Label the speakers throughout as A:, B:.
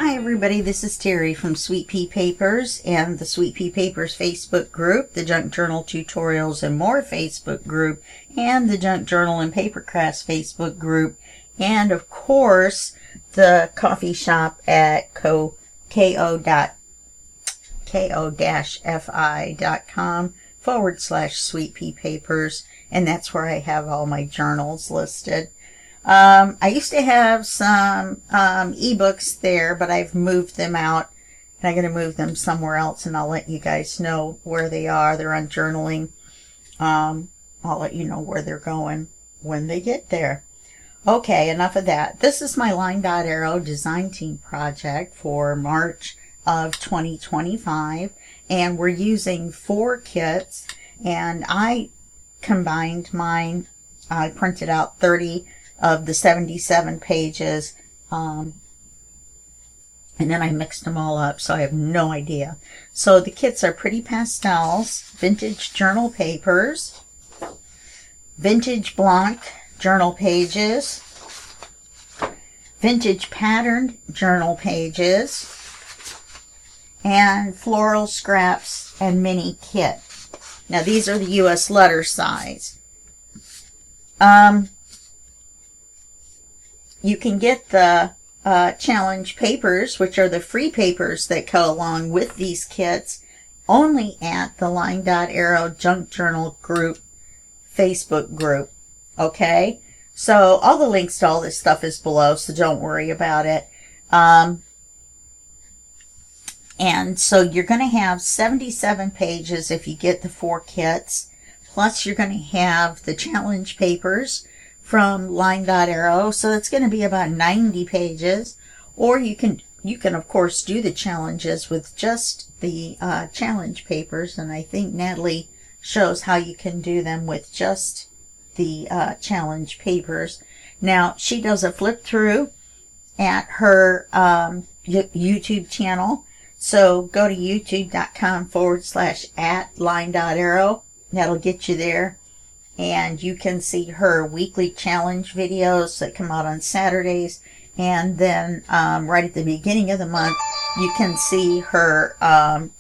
A: Hi everybody, this is Terry from Sweet Pea Papers and the Sweet Pea Papers Facebook group, the Junk Journal Tutorials and More Facebook group, and the Junk Journal and Papercrafts Facebook group, and of course the coffee shop at ko-fi.com/Sweet Pea Papers, and that's where I have all my journals listed. I used to have some ebooks there, but I've moved them out, and I'm going to move them somewhere else, and I'll let you guys know where they are. They're on journaling. I'll let you know where they're going when they get there. Okay, enough of that. This is my LineDotArrow design team project for March of 2025, and we're using 4 kits, and I combined mine. I printed out 30 of the 77 pages, and then I mixed them all up, so I have no idea. So the kits are Pretty Pastels, Vintage Journal Papers, Vintage Blanc Journal Pages, Vintage Patterned Journal Pages, and Floral Scraps and Mini Kit. Now these are the US letter size. You can get the challenge papers, which are the free papers that go along with these kits, only at the LineDotArrow Junk Journal group, Facebook group. Okay? So all the links to all this stuff is below, so don't worry about it. And so you're going to have 77 pages if you get the 4 kits, plus you're going to have the challenge papers from LineDotArrow, so that's going to be about 90 pages. Or you can of course do the challenges with just the challenge papers, and I think Natalie shows how you can do them with just the challenge papers. Now she does a flip through at her YouTube channel, so go to youtube.com/@LineDotArrow. That'll get you there. And you can see her weekly challenge videos that come out on Saturdays. And then right at the beginning of the month, you can see her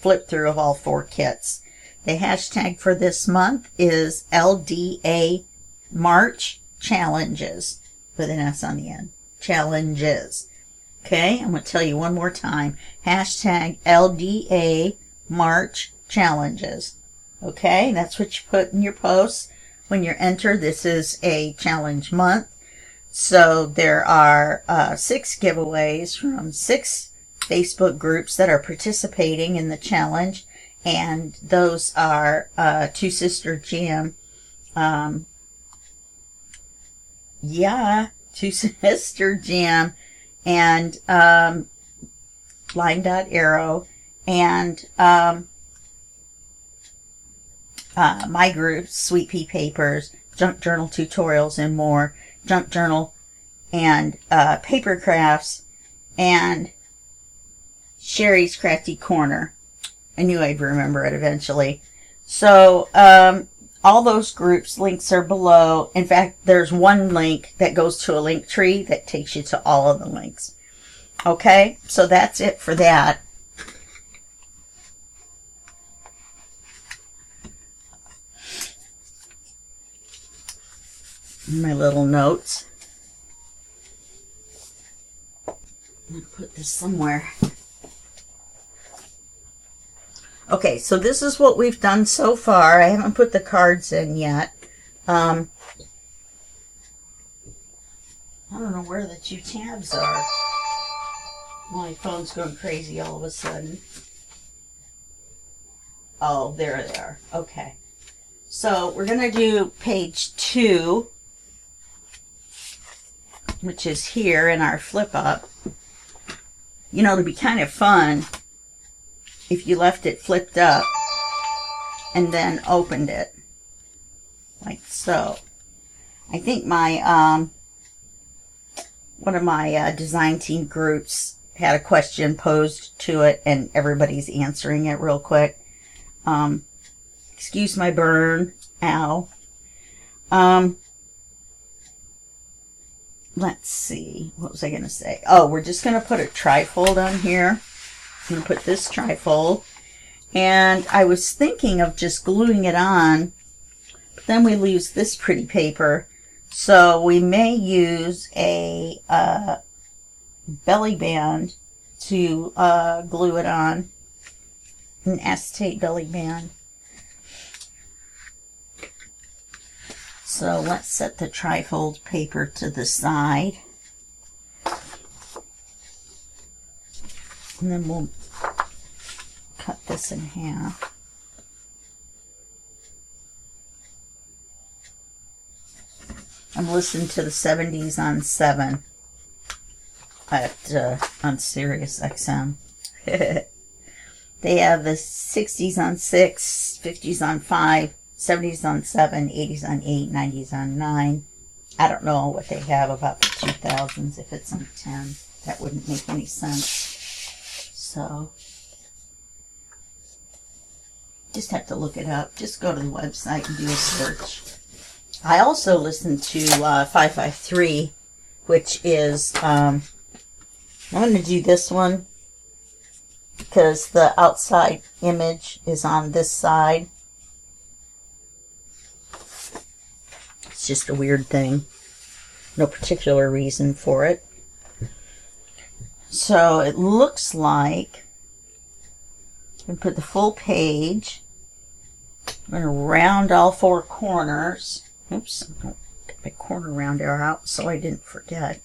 A: flip through of all 4 kits. The hashtag for this month is LDA March Challenges, with an S on the end. Challenges. Okay, I'm going to tell you one more time. Hashtag LDA March Challenges. Okay, that's what you put in your posts when you're entered. This is a challenge month, so there are 6 giveaways from 6 Facebook groups that are participating in the challenge, and those are TwoSisterJam, TwoSisterJam, and LineDotArrow, and my group, Sweet Pea Papers, Junk Journal Tutorials and More, Junk Journal and Papercrafts, and Sherry's Crafty Corner. I knew I'd remember it eventually. So all those groups, links are below. In fact, there's one link that goes to a link tree that takes you to all of the links. Okay, so that's it for that. My little notes. I'm going to put this somewhere. Okay, so this is what we've done so far. I haven't put the cards in yet. I don't know where the 2 tabs are. My phone's going crazy all of a sudden. Oh, there they are. Okay. So we're going to do page 2. Which is here in our flip up. You know, it'd be kind of fun if you left it flipped up and then opened it like so. I think my one of my design team groups had a question posed to it, and everybody's answering it real quick. Excuse my burn. Ow. let's see, what was I going to say? Oh, we're just going to put a trifold on here. I'm going to put this trifold. And I was thinking of just gluing it on, but then we lose this pretty paper. So we may use a belly band to glue it on, an acetate belly band. So let's set the trifold paper to the side. And then we'll cut this in half. I'm listening to the 70s on 7 on Sirius XM. They have the 60s on 6, 50s on 5, 70s on 7, 80s on 8, 90s on 9. I don't know what they have about the 2000s if it's on 10. That wouldn't make any sense. So, just have to look it up. Just go to the website and do a search. I also listen to 553, which is, I'm going to do this one because the outside image is on this side. It's just a weird thing. No particular reason for it. So it looks like I'm going to put the full page. I'm going to round all 4 corners. Oops, I'm going to get my corner rounder out so I didn't forget.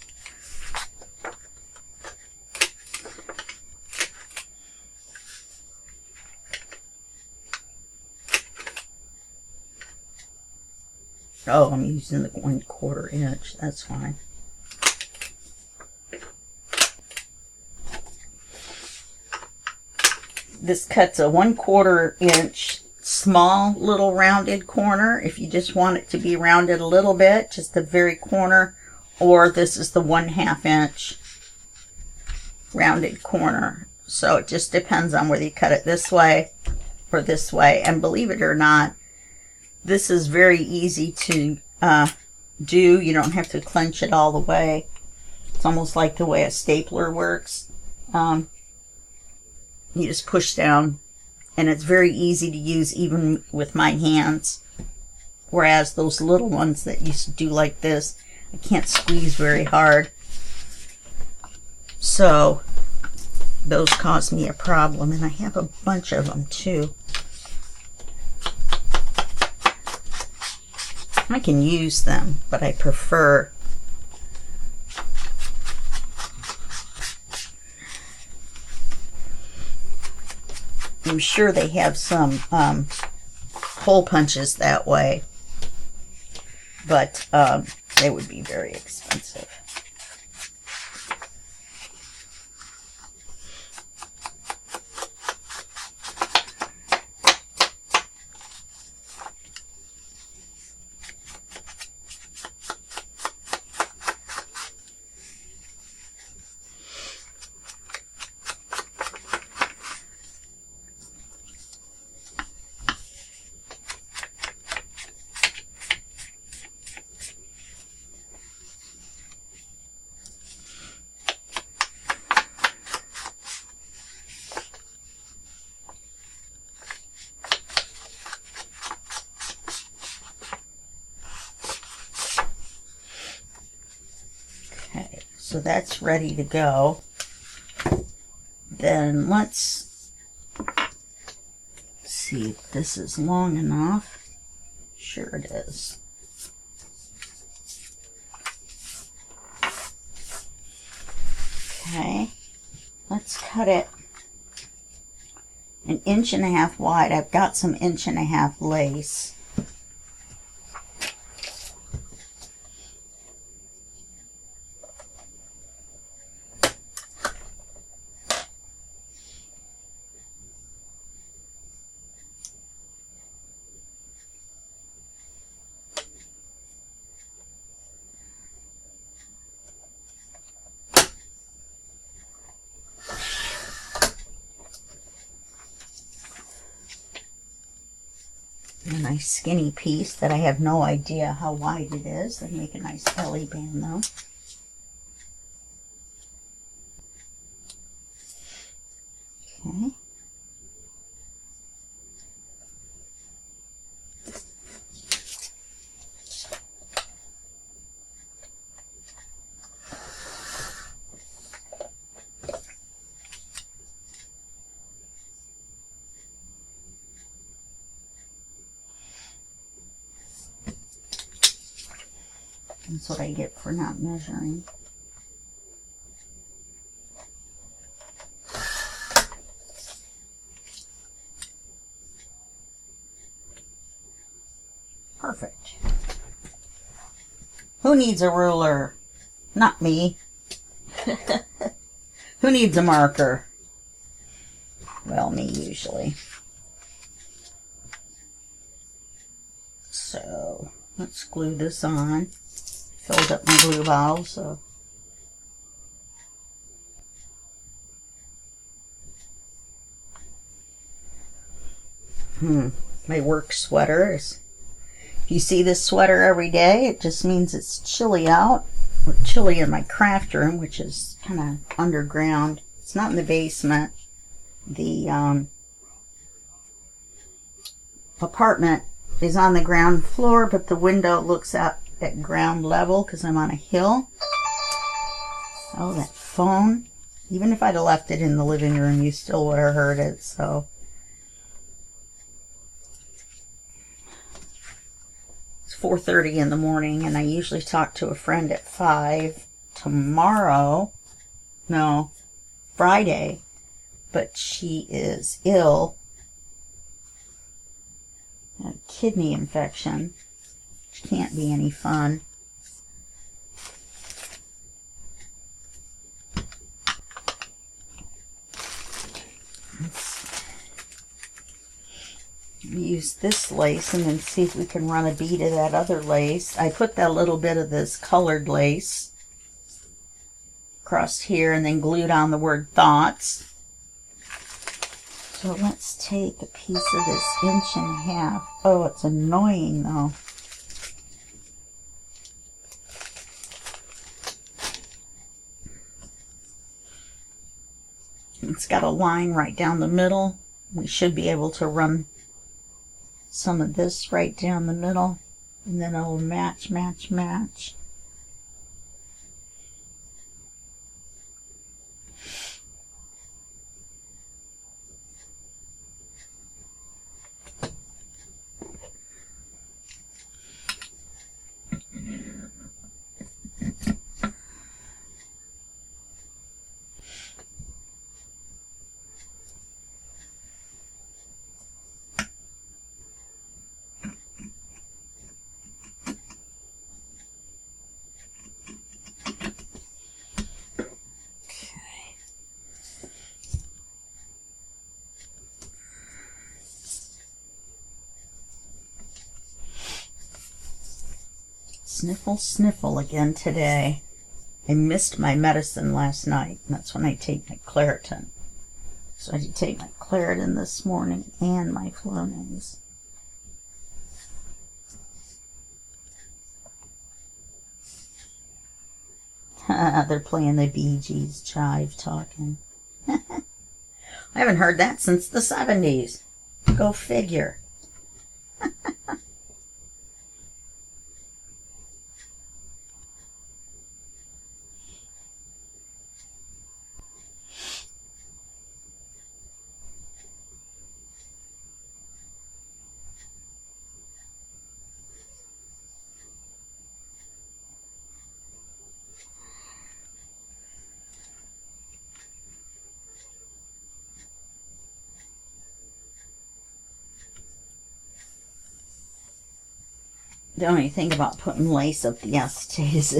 A: Oh, I'm using the 1/4 inch. That's fine. This cuts a 1/4 inch small little rounded corner if you just want it to be rounded a little bit, just the very corner, or this is the 1/2 inch rounded corner. So it just depends on whether you cut it this way or this way. And believe it or not, this is very easy to do. You don't have to clench it all the way. It's almost like the way a stapler works. You just push down, and it's very easy to use even with my hands. Whereas those little ones that used to do like this, I can't squeeze very hard. So those cause me a problem, and I have a bunch of them too. I can use them, but I prefer I'm sure they have some hole punches that way, but they would be very expensive. So that's ready to go. Then let's see if this is long enough. Sure it is. Okay, let's cut it 1.5 inches wide. I've got some 1.5 inch lace. A nice skinny piece that I have no idea how wide it is. They make a nice belly band though. Okay. That's what I get for not measuring. Perfect. Who needs a ruler? Not me. Who needs a marker? Well, me usually. So, let's glue this on. Filled up my glue bottle, so. My work sweater is. If you see this sweater every day, it just means it's chilly out. Or chilly in my craft room, which is kind of underground. It's not in the basement. The apartment is on the ground floor, but the window looks out at ground level because I'm on a hill. Oh, that phone. Even if I'd have left it in the living room, you still would have heard it, so. It's 4:30 in the morning, and I usually talk to a friend at 5. Tomorrow, no, Friday, but she is ill. A kidney infection, which can't be any fun. Let's use this lace and then see if we can run a bead of that other lace. I put that little bit of this colored lace across here and then glued on the word thoughts. So let's take a piece of this 1.5 inch. Oh, it's annoying though. It's got a line right down the middle. We should be able to run some of this right down the middle, and then it'll match, match, match. Sniffle, sniffle again today. I missed my medicine last night, and that's when I take my Claritin. So I did take my Claritin this morning and my Flonase. They're playing the Bee Gees jive talking. I haven't heard that since the 70s. Go figure. The only thing about putting lace up the acetate is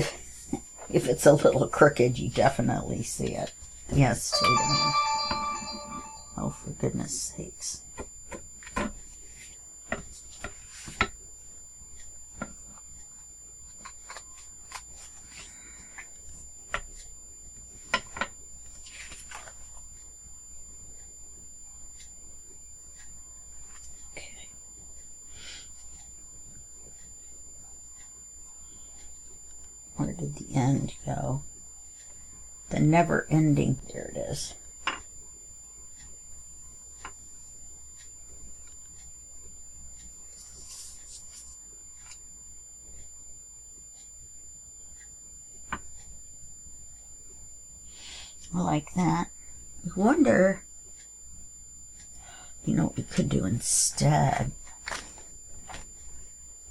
A: if it's a little crooked, you definitely see it. The acetate, I mean. Oh, for goodness sakes. Where did the end go? The never ending. There it is. I like that. I wonder, you know what we could do instead?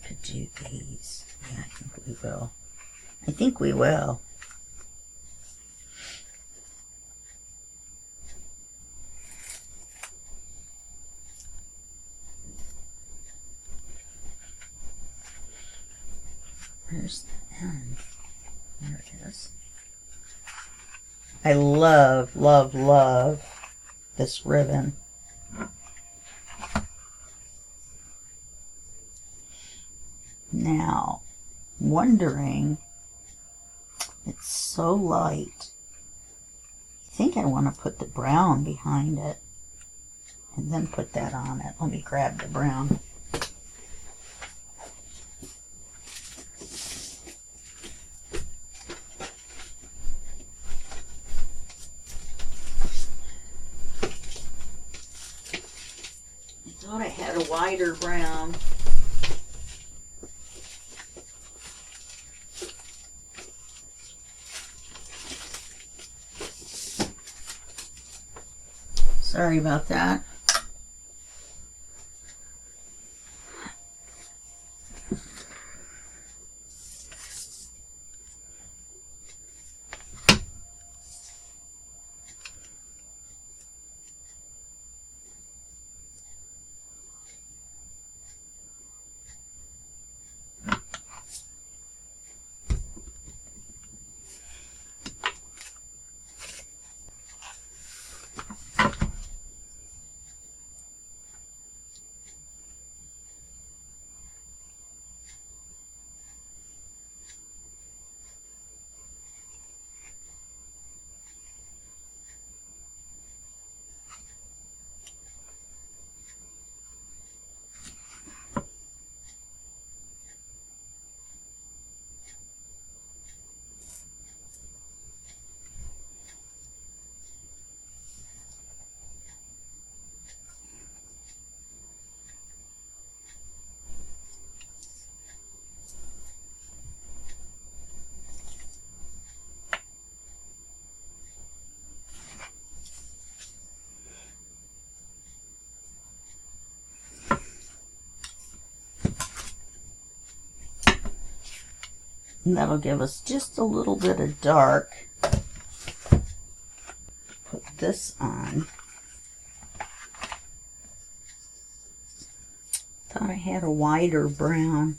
A: Could do these. Yeah, I think we will. I think we will. Where's the end? There it is. I love, love, love this ribbon. Now, wondering, it's so light. I think I want to put the brown behind it and then put that on it. Let me grab the brown. I thought I had a wider brown. Sorry about that. And that'll give us just a little bit of dark. Put this on. Thought I had a wider brown.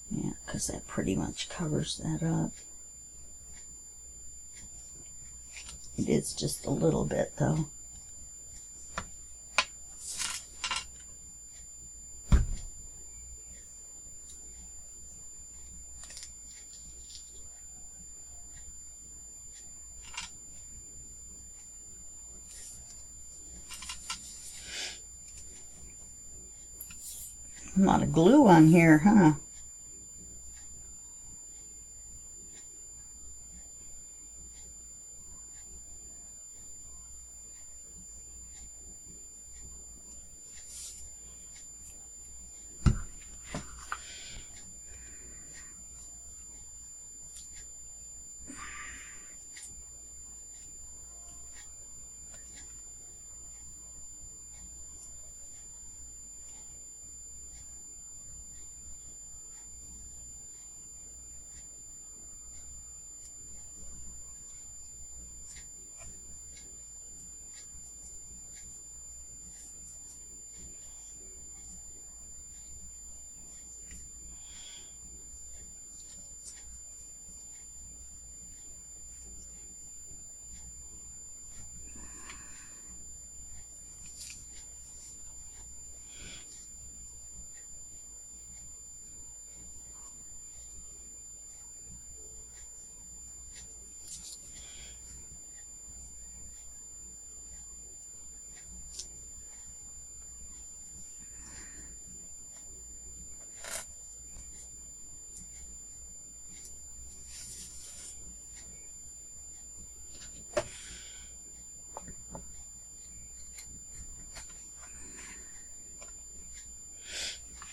A: Yeah, because that pretty much covers that up. It is just a little bit though. A lot of glue on here, huh?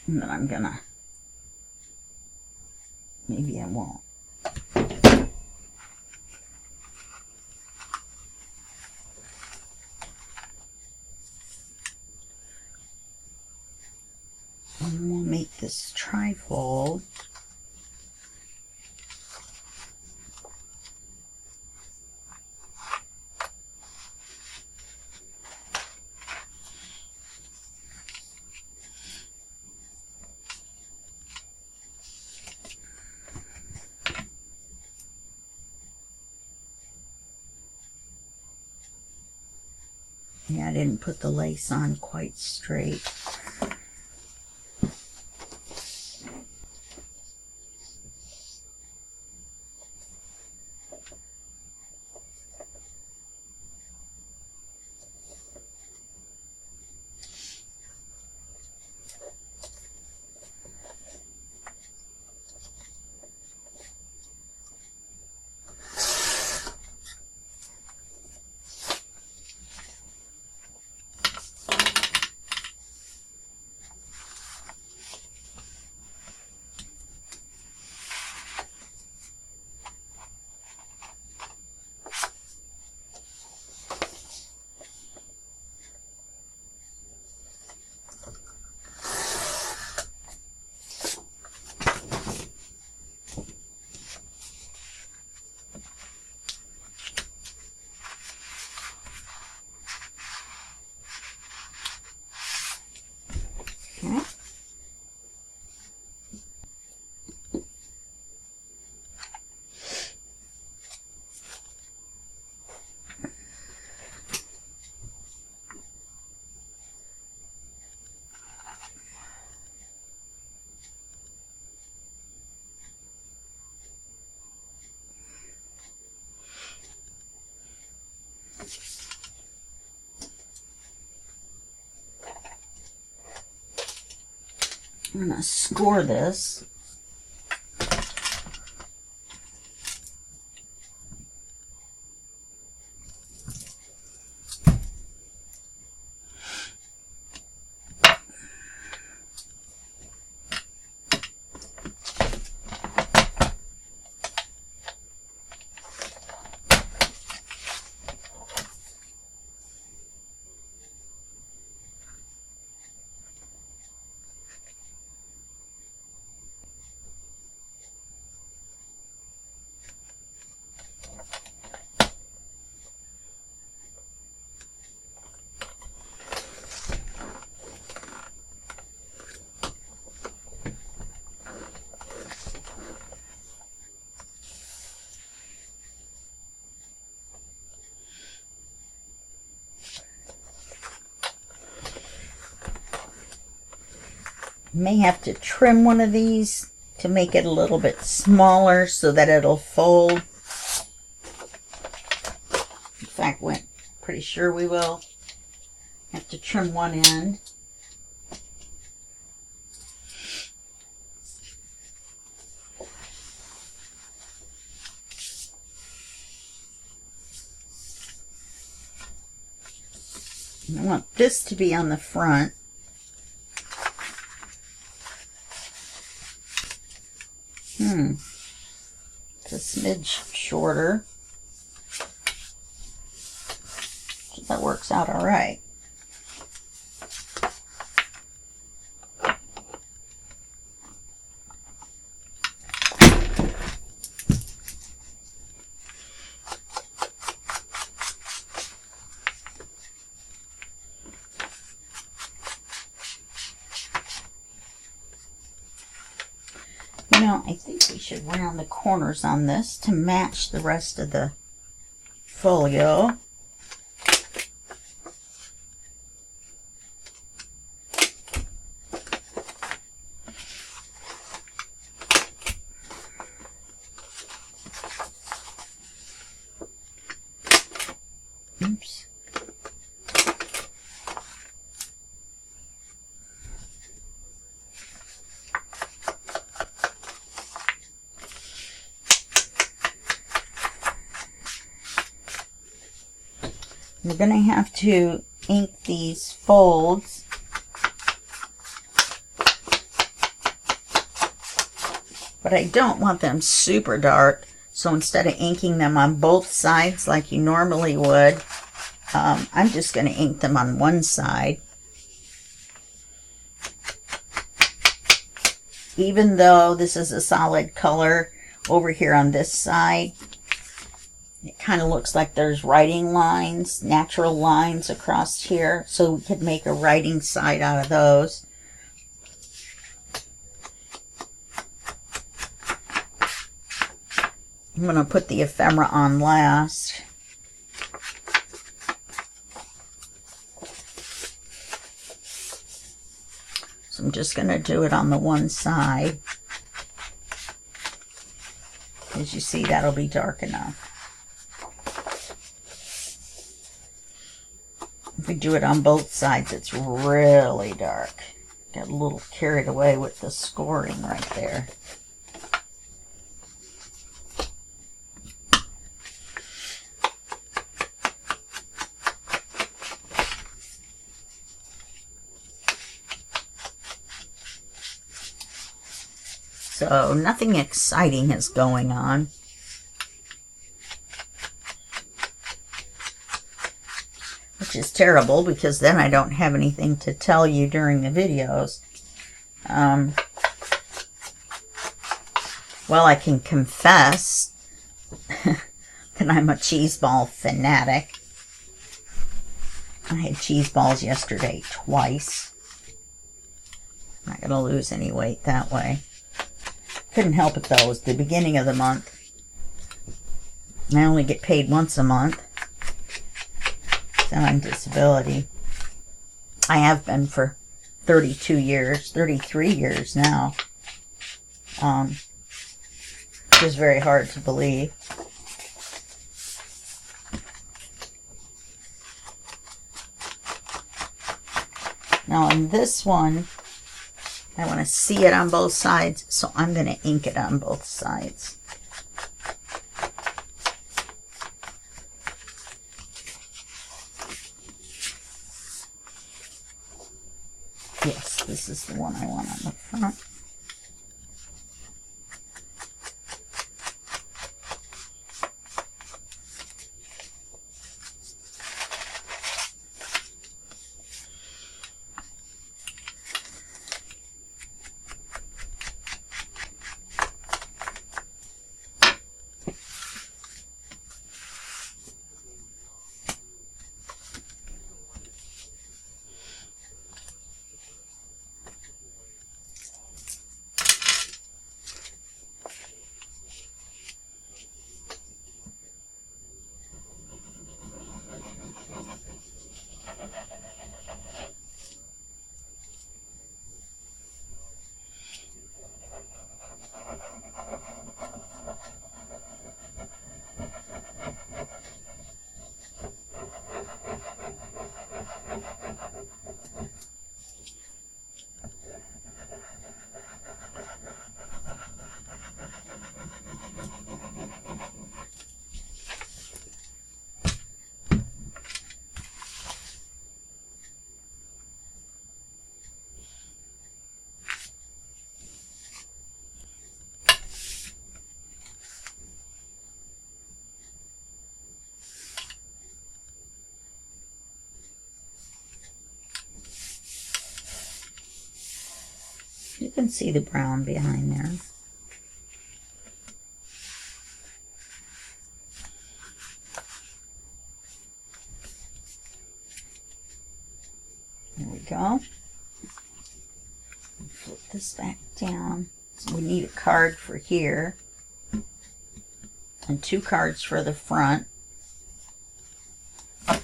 A: And then I'm gonna Maybe I won't. And we'll make this trifold. Yeah, I didn't put the lace on quite straight. I'm going to score this. May have to trim one of these to make it a little bit smaller so that it'll fold. In fact, we're pretty sure we will have to trim one end. And I want this to be on the front. It's a smidge shorter. So that works out all right. I think we should round the corners on this to match the rest of the folio. Oops. We're going to have to ink these folds. but I don't want them super dark. So instead of inking them on both sides like you normally would, I'm just going to ink them on one side. Even though this is a solid color over here on this side, it kind of looks like there's writing lines, natural lines across here. So we could make a writing side out of those. I'm going to put the ephemera on last. So I'm just going to do it on the one side. As you see, that'll be dark enough. If we do it on both sides, it's really dark. Got a little carried away with the scoring right there. So nothing exciting is going on. Which is terrible because then I don't have anything to tell you during the videos. Well, I can confess that I'm a cheese ball fanatic. I had cheese balls yesterday twice. I'm not going to lose any weight that way. Couldn't help it though. It was the beginning of the month. And I only get paid once a month. So I'm on disability. I have been for 32 years, 33 years now. Which is very hard to believe. Now on this one, I want to see it on both sides, so I'm going to ink it on both sides. Yes, this is the one I want on the front. You can see the brown behind there. There we go. Flip this back down. So we need a card for here and 2 cards for the front.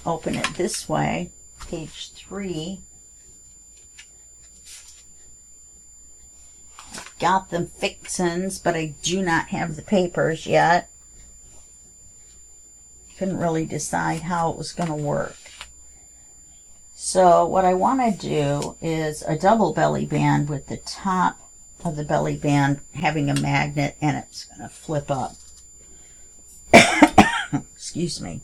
A: Open it this way, page 3. Got the fixins, but I do not have the papers yet. Couldn't really decide how it was going to work. So what I want to do is a double belly band with the top of the belly band having a magnet, and it's going to flip up. Excuse me.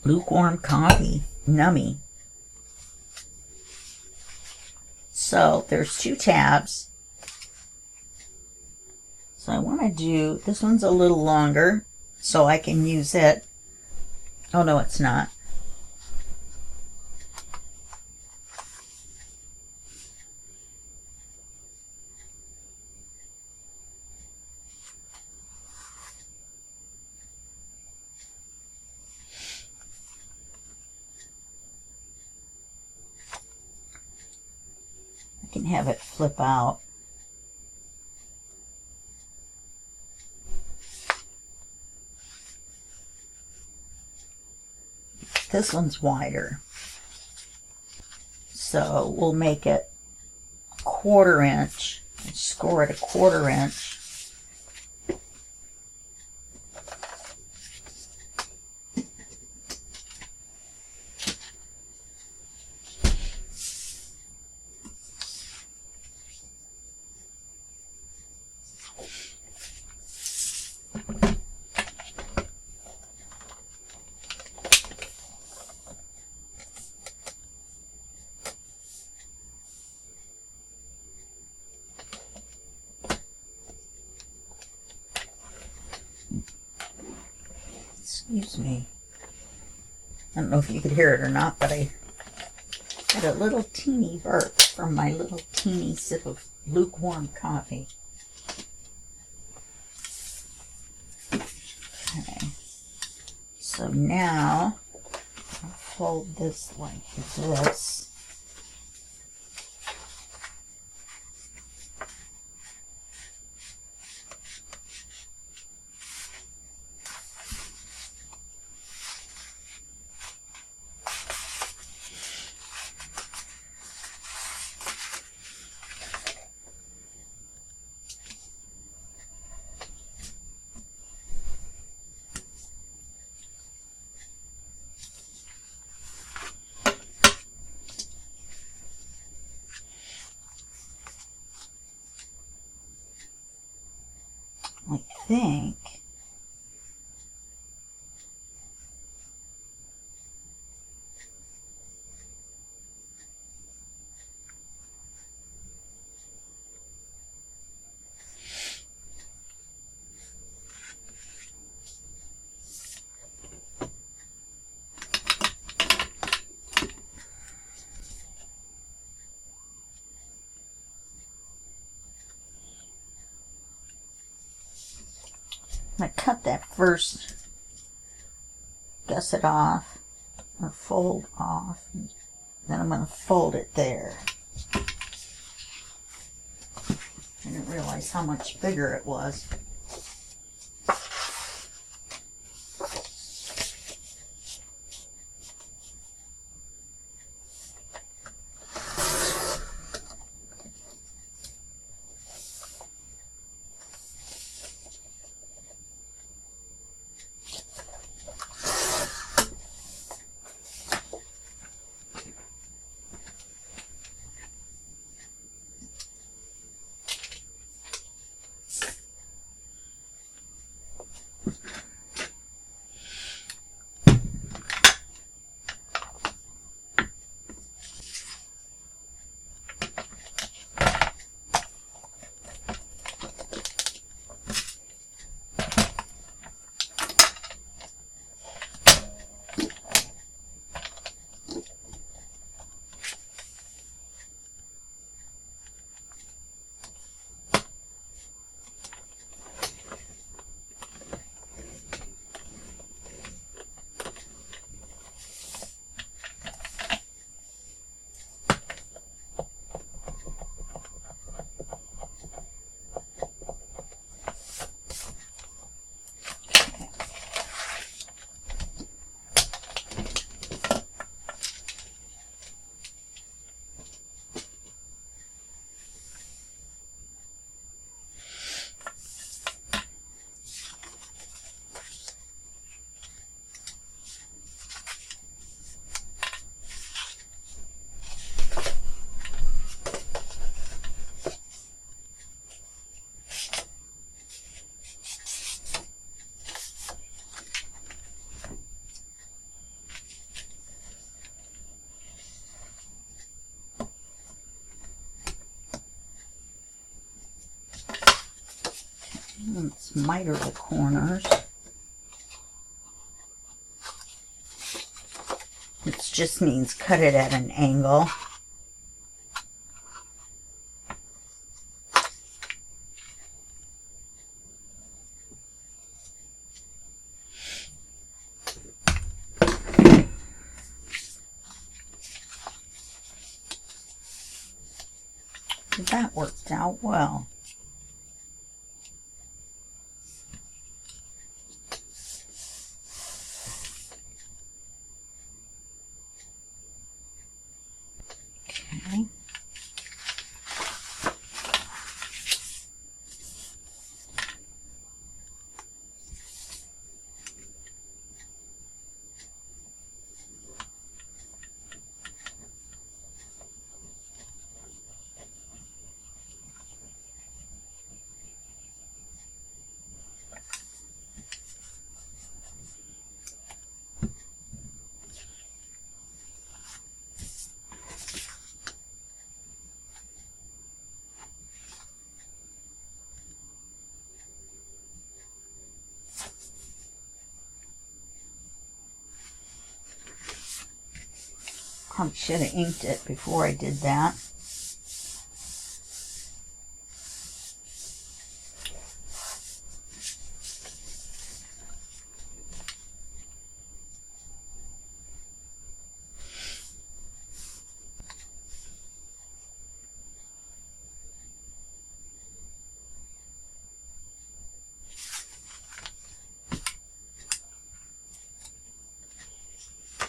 A: Lukewarm coffee. Nummy. So there's 2 tabs. So I want to do, this one's a little longer, so I can use it. Oh no, it's not. I can have it flip out. This one's wider, so we'll make it a 1/4 inch and score it a 1/4 inch. Excuse me. I don't know if you could hear it or not, but I had a little teeny burp from my little teeny sip of lukewarm coffee. Okay. So now I'll fold this like this. I think I cut that first, gusset off, or fold off, and then I'm going to fold it there. I didn't realize how much bigger it was. Let's miter the corners. It just means cut it at an angle. That worked out well. Okay. Probably should have inked it before I did that.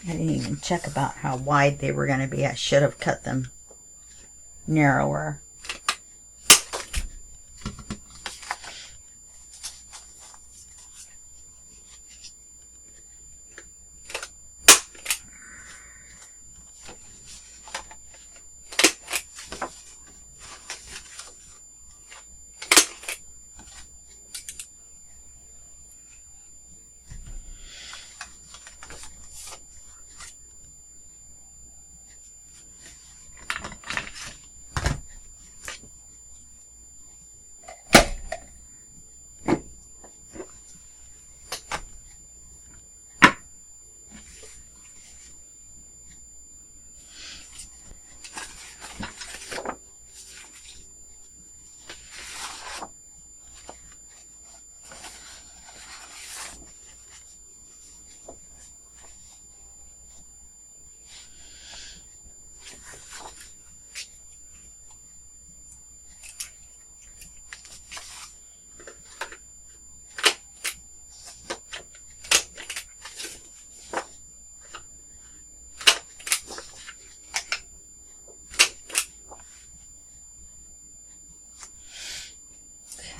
A: I didn't even check about how wide they were going to be. I should have cut them narrower.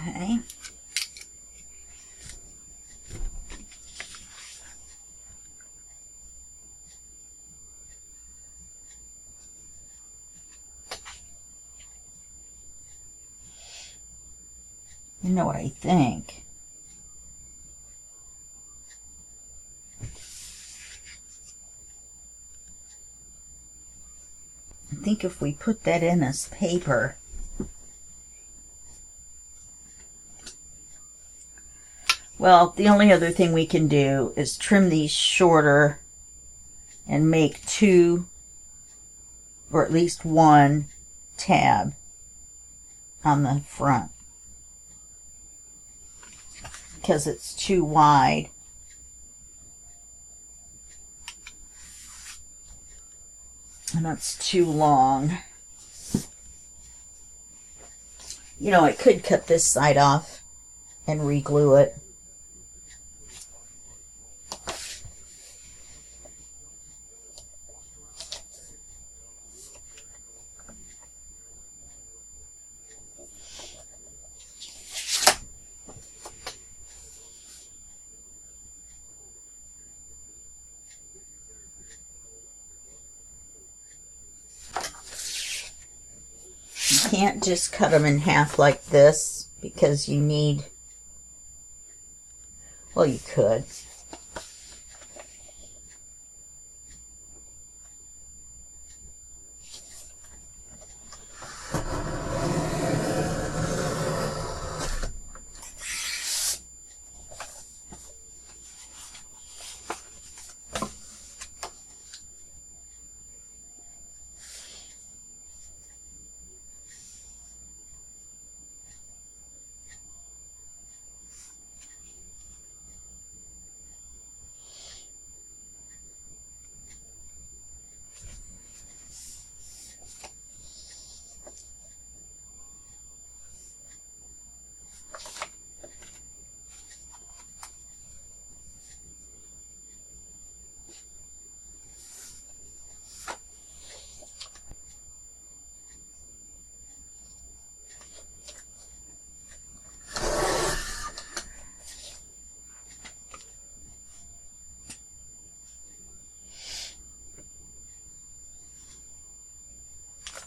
A: Okay. You know what I think? I think if we put that in as paper, well, the only other thing we can do is trim these shorter and make two, or at least one, tab on the front, because it's too wide. And that's too long. You know, I could cut this side off and re-glue it. Can't just cut them in half like this because you need, well, you could.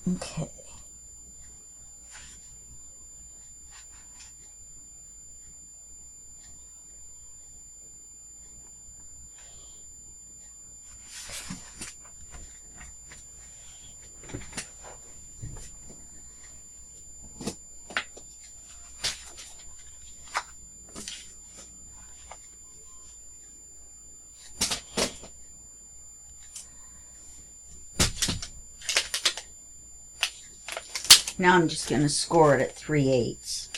A: Okay. Now I'm just going to score it at 3/8.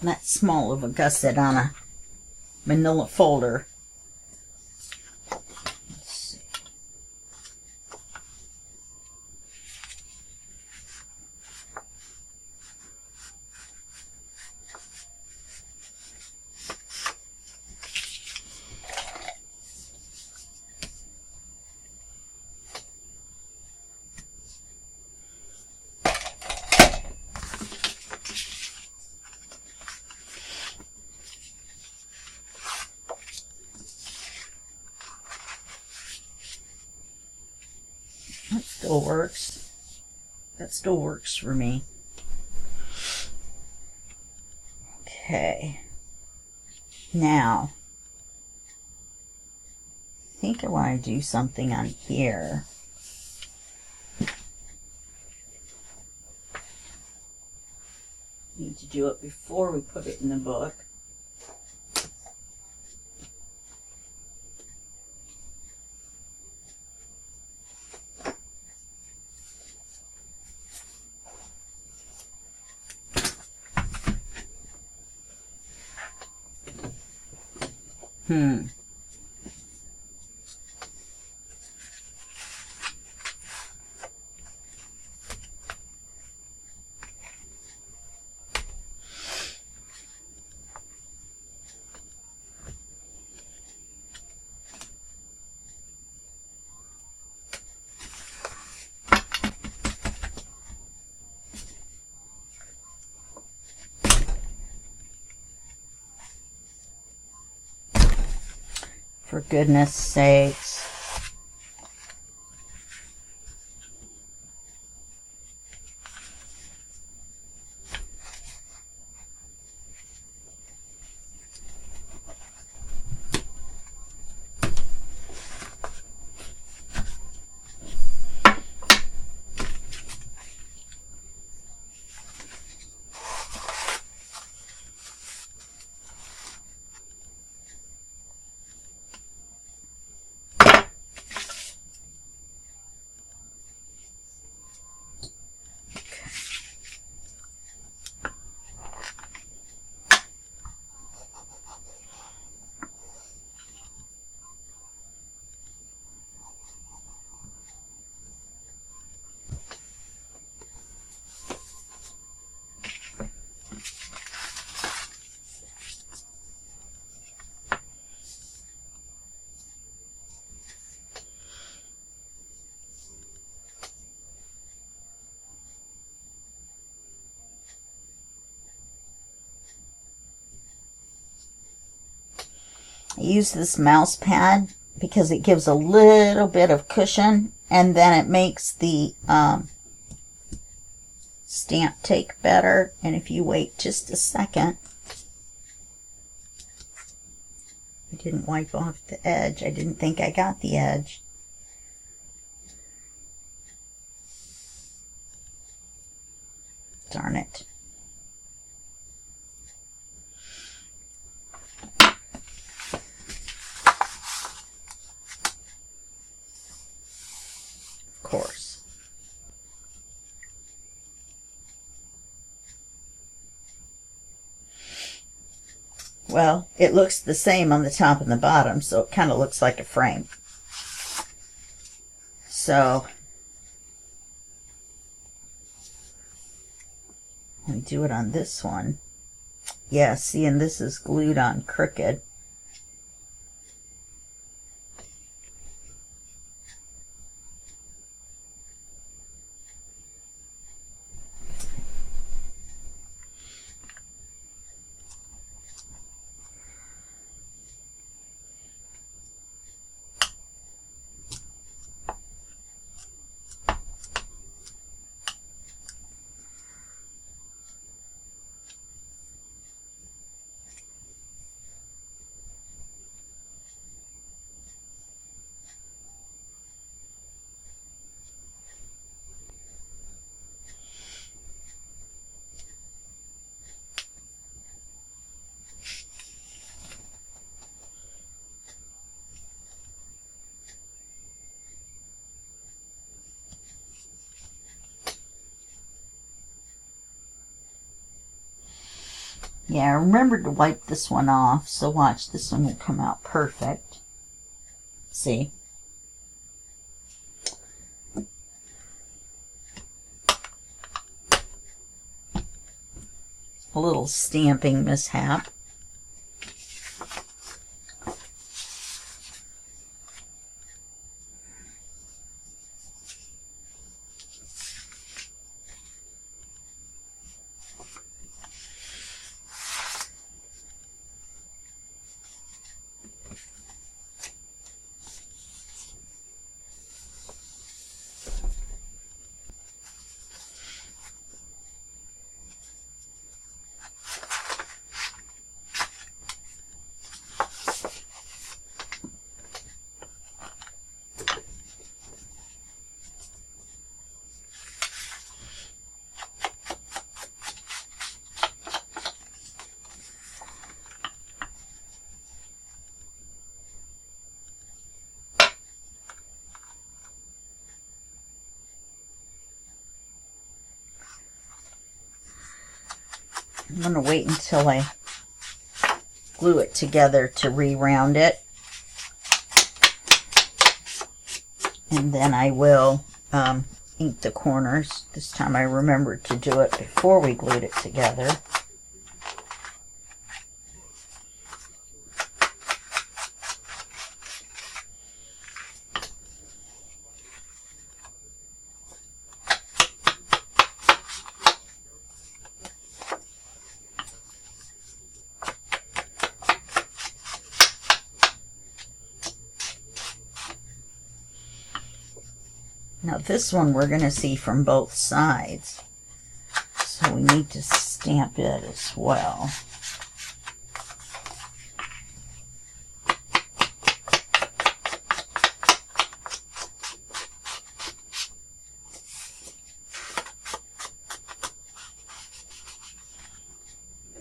A: That small of a gusset on a manila folder. Let's see. That still works. That still works for me. Okay. Now, I think I want to do something on here. Need to do it before we put it in the book. For goodness sakes. I use this mouse pad because it gives a little bit of cushion, and then it makes the stamp take better. And if you wait just a second, I didn't wipe off the edge. I didn't think I got the edge. Darn it. Course. Well, it looks the same on the top and the bottom, so it kind of looks like a frame. So Let me do it on this one. Yeah, see, and this is glued on crooked. Yeah, I remembered to wipe this one off, so watch, this one will come out perfect. See? A little stamping mishap. I'm going to wait until I glue it together to re-round it. And then I will ink the corners. This time I remembered to do it before we glued it together. Now this one we're going to see from both sides, so we need to stamp it as well.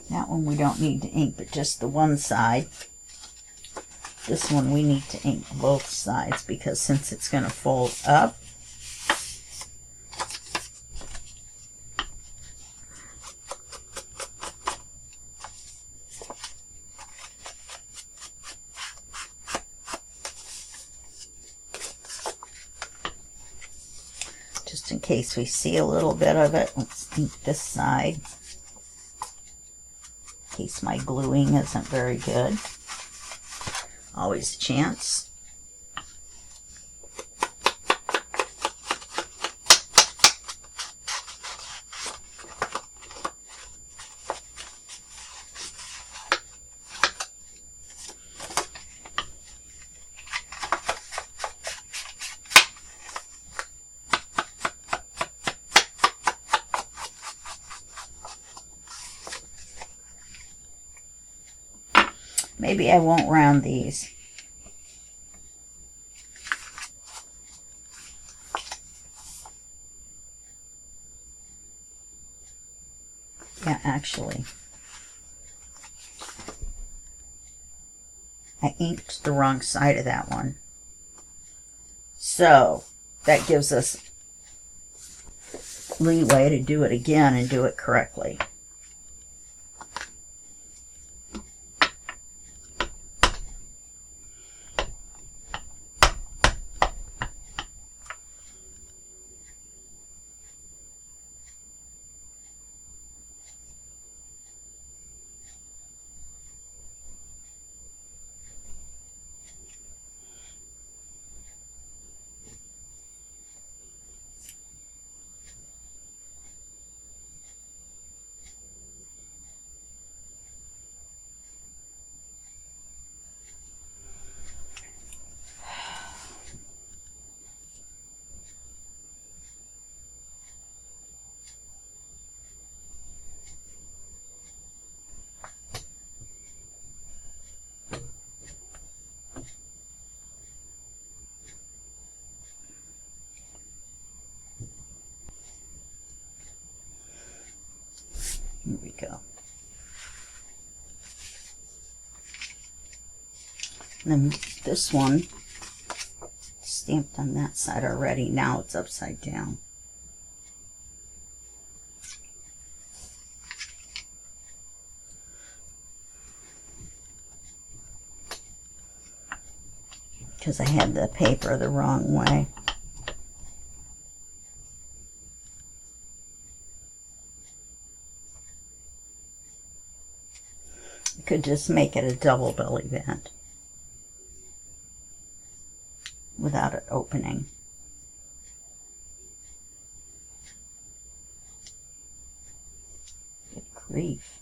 A: That one we don't need to ink, but just the one side. This one we need to ink both sides because since it's going to fold up, just in case we see a little bit of it, let's ink this side in case my gluing isn't very good. Always a chance. Maybe I won't round these. Yeah, actually, I inked the wrong side of that one. So that gives us leeway to do it again and do it correctly. Here we go. And then this one stamped on that side already. Now it's upside down. Because I had the paper the wrong way. I could just make it a double belly band without it opening. Good grief.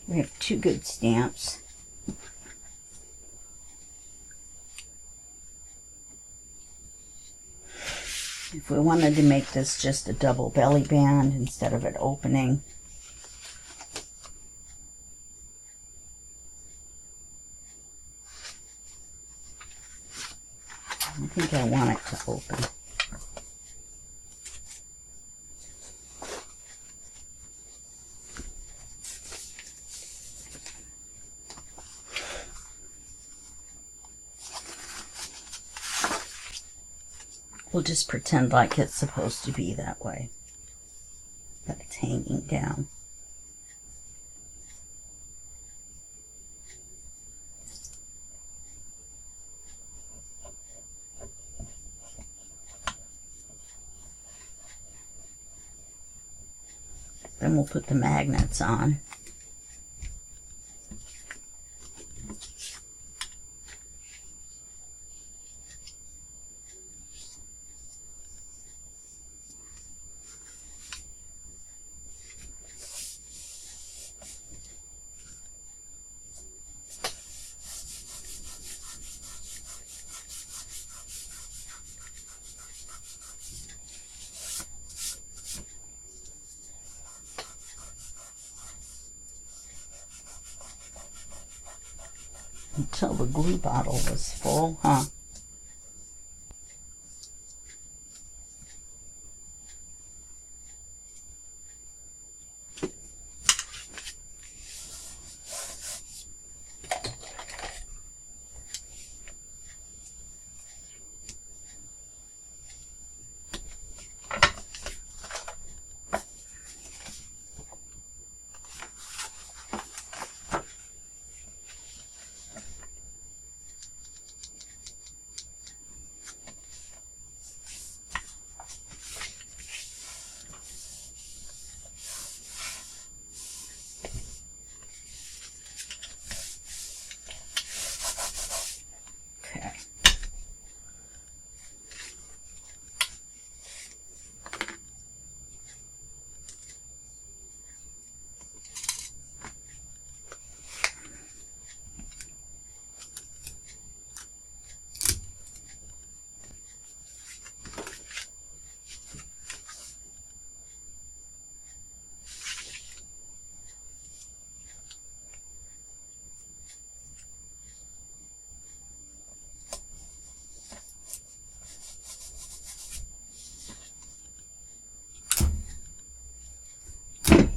A: We have two good stamps. If we wanted to make this just a double belly band instead of it opening, I think I want it to open. We'll just pretend like it's supposed to be that way, that it's hanging down. Then we'll put the magnets on. Until the glue bottle was full, huh?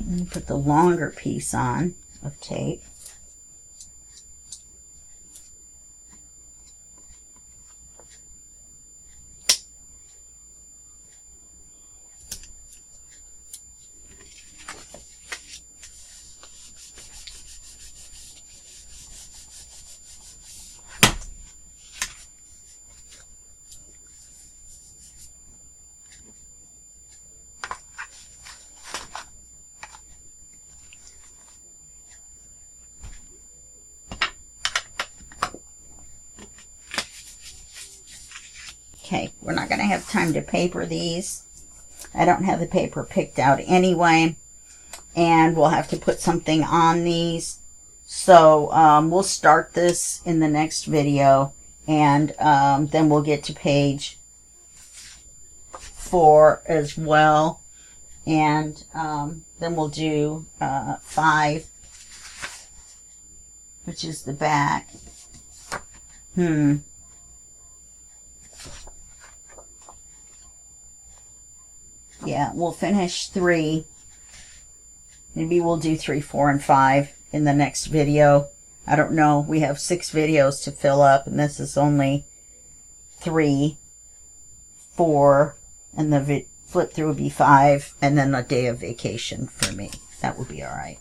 A: And put the longer piece on of tape. Okay, we're not going to have time to paper these, I don't have the paper picked out anyway, and we'll have to put something on these. So we'll start this in the next video, and then we'll get to page 4 as well, and then we'll do 5, which is the back. Yeah, we'll finish 3. Maybe we'll do 3, 4, and 5 in the next video. I don't know. We have 6 videos to fill up, and this is only 3, 4, and the flip through would be 5, and then a day of vacation for me. That would be all right.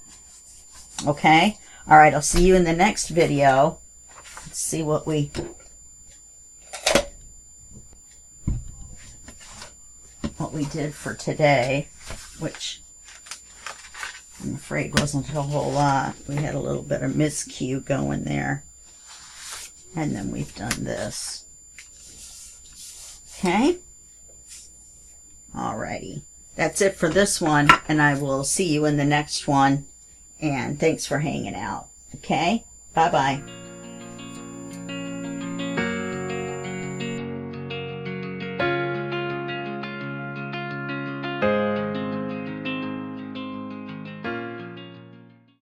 A: Okay? All right, I'll see you in the next video. Let's see what we... did for today, which I'm afraid wasn't a whole lot. We had a little bit of miscue going there, and then we've done this. Okay, alrighty, that's it for this one, and I will see you in the next one, and thanks for hanging out. Okay, bye bye.